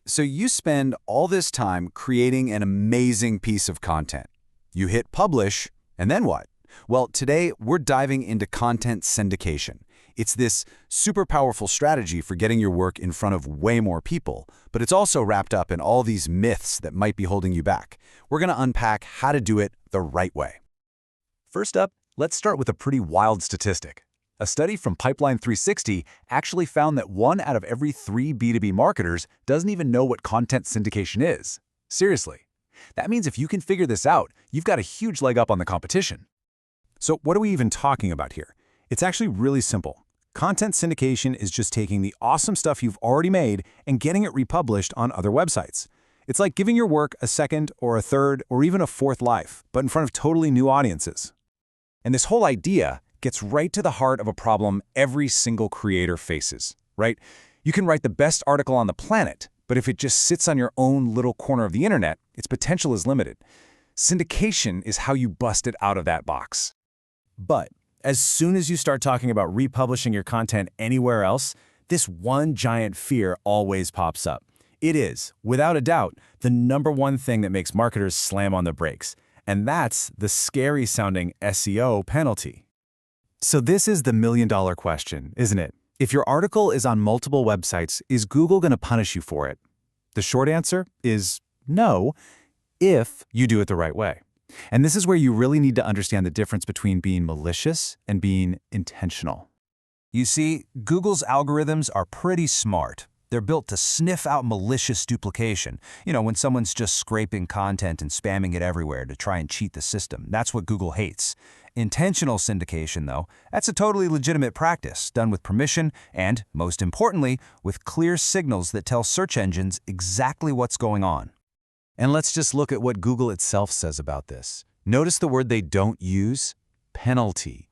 So you spend all this time creating an amazing piece of content. You hit publish, and then what? Well, today we're diving into content syndication. It's this super powerful strategy for getting your work in front of way more people, but it's also wrapped up in all these myths that might be holding you back. We're going to unpack how to do it the right way. First up, let's start with a pretty wild statistic. A study from Pipeline 360 actually found that 1 out of every 3 B2B marketers doesn't even know what content syndication is. Seriously. That means if you can figure this out, you've got a huge leg up on the competition. So what are we even talking about here? It's actually really simple. Content syndication is just taking the awesome stuff you've already made and getting it republished on other websites. It's like giving your work a second or a third or even a fourth life, but in front of totally new audiences. And this whole idea gets right to the heart of a problem every single creator faces, right? You can write the best article on the planet, but if it just sits on your own little corner of the internet, its potential is limited. Syndication is how you bust it out of that box. But as soon as you start talking about republishing your content anywhere else, this one giant fear always pops up. It is, without a doubt, the #1 thing that makes marketers slam on the brakes, and that's the scary-sounding SEO penalty. So this is the million-dollar question, isn't it? If your article is on multiple websites, is Google going to punish you for it? The short answer is no, if you do it the right way. And this is where you really need to understand the difference between being malicious and being intentional. You see, Google's algorithms are pretty smart. They're built to sniff out malicious duplication. When someone's just scraping content and spamming it everywhere to try and cheat the system. That's what Google hates. Intentional syndication, though, that's a totally legitimate practice, done with permission and, most importantly, with clear signals that tell search engines exactly what's going on. And let's just look at what Google itself says about this. Notice the word they don't use: penalty.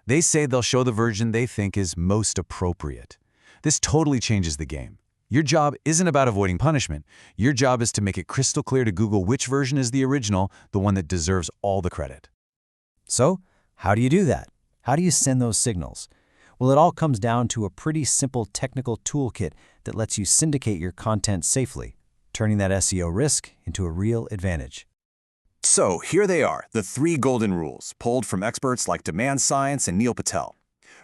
They say they'll show the version they think is most appropriate. This totally changes the game. Your job isn't about avoiding punishment. Your job is to make it crystal clear to Google which version is the original, the one that deserves all the credit. So, how do you do that? How do you send those signals? Well, it all comes down to a pretty simple technical toolkit that lets you syndicate your content safely, turning that SEO risk into a real advantage. So here they are, the 3 golden rules, pulled from experts like Demand Science and Neil Patel.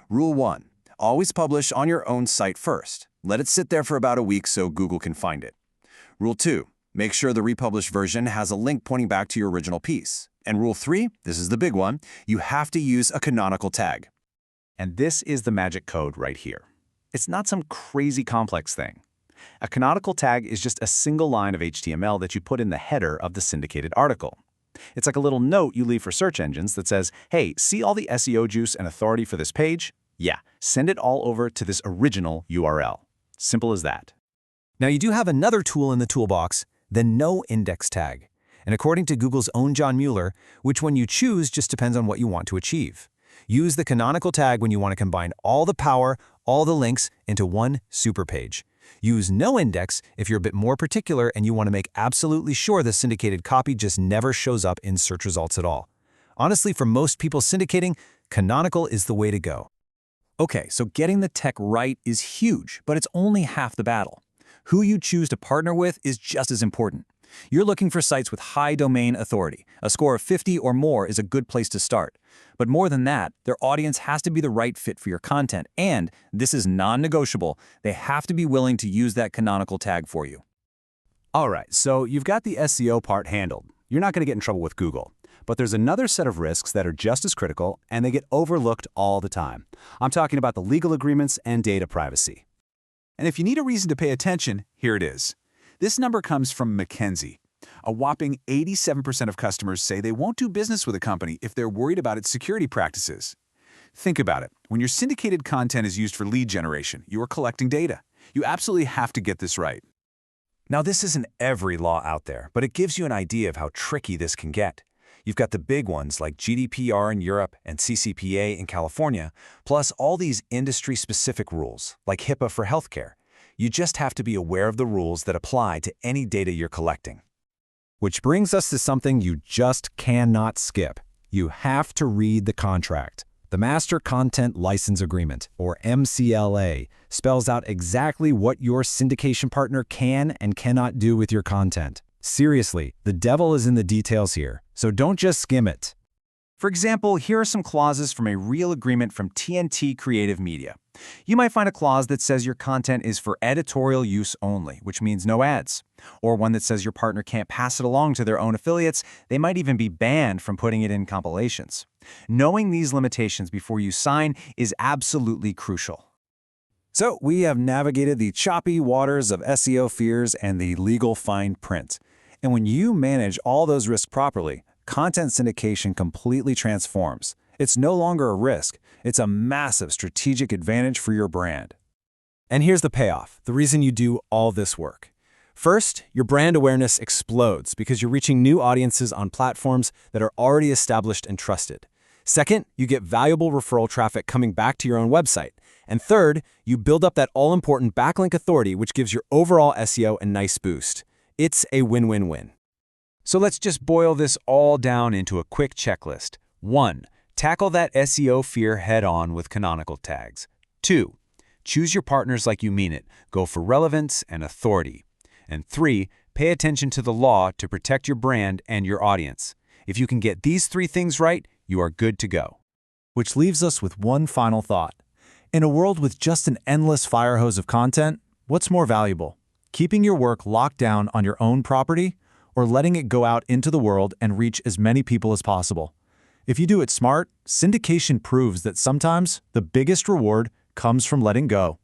Rule 1. Always publish on your own site first. Let it sit there for about a week so Google can find it. Rule 2. Make sure the republished version has a link pointing back to your original piece. And Rule 3, this is the big one, you have to use a canonical tag. And this is the magic code right here. It's not some crazy complex thing. A canonical tag is just a single line of HTML that you put in the header of the syndicated article. It's like a little note you leave for search engines that says, hey, see all the SEO juice and authority for this page? Yeah, send it all over to this original URL. Simple as that. Now you do have another tool in the toolbox, the no index tag. And according to Google's own John Mueller, which one you choose just depends on what you want to achieve. Use the canonical tag when you want to combine all the power, all the links into one super page. Use no index if you're a bit more particular and you want to make absolutely sure the syndicated copy just never shows up in search results at all. Honestly, for most people syndicating, canonical is the way to go. Okay, so getting the tech right is huge, but it's only half the battle. Who you choose to partner with is just as important. You're looking for sites with high domain authority. A score of 50 or more is a good place to start. But more than that, their audience has to be the right fit for your content, and, this is non-negotiable, they have to be willing to use that canonical tag for you. All right, so you've got the SEO part handled. You're not going to get in trouble with Google. But there's another set of risks that are just as critical, and they get overlooked all the time. I'm talking about the legal agreements and data privacy. And if you need a reason to pay attention, here it is. This number comes from McKinsey. A whopping 87% of customers say they won't do business with a company if they're worried about its security practices. Think about it. When your syndicated content is used for lead generation, you are collecting data. You absolutely have to get this right. Now, this isn't every law out there, but it gives you an idea of how tricky this can get. You've got the big ones like GDPR in Europe and CCPA in California, plus all these industry-specific rules, like HIPAA for healthcare. You just have to be aware of the rules that apply to any data you're collecting. Which brings us to something you just cannot skip. You have to read the contract. The Master Content License Agreement, or MCLA, spells out exactly what your syndication partner can and cannot do with your content. Seriously, the devil is in the details here, so don't just skim it. For example, here are some clauses from a real agreement from TNT Creative Media. You might find a clause that says your content is for editorial use only, which means no ads. Or one that says your partner can't pass it along to their own affiliates. They might even be banned from putting it in compilations. Knowing these limitations before you sign is absolutely crucial. So we have navigated the choppy waters of SEO fears and the legal fine print. And when you manage all those risks properly, content syndication completely transforms. It's no longer a risk. It's a massive strategic advantage for your brand. And here's the payoff, the reason you do all this work. First, your brand awareness explodes because you're reaching new audiences on platforms that are already established and trusted. Second, you get valuable referral traffic coming back to your own website. And third, you build up that all-important backlink authority, which gives your overall SEO a nice boost. It's a win-win-win. So let's just boil this all down into a quick checklist. 1. Tackle that SEO fear head-on with canonical tags. 2. Choose your partners like you mean it. Go for relevance and authority. And 3. Pay attention to the law to protect your brand and your audience. If you can get these 3 things right, you are good to go. Which leaves us with one final thought. In a world with just an endless fire hose of content, what's more valuable? Keeping your work locked down on your own property, or letting it go out into the world and reach as many people as possible? If you do it smart, syndication proves that sometimes the biggest reward comes from letting go.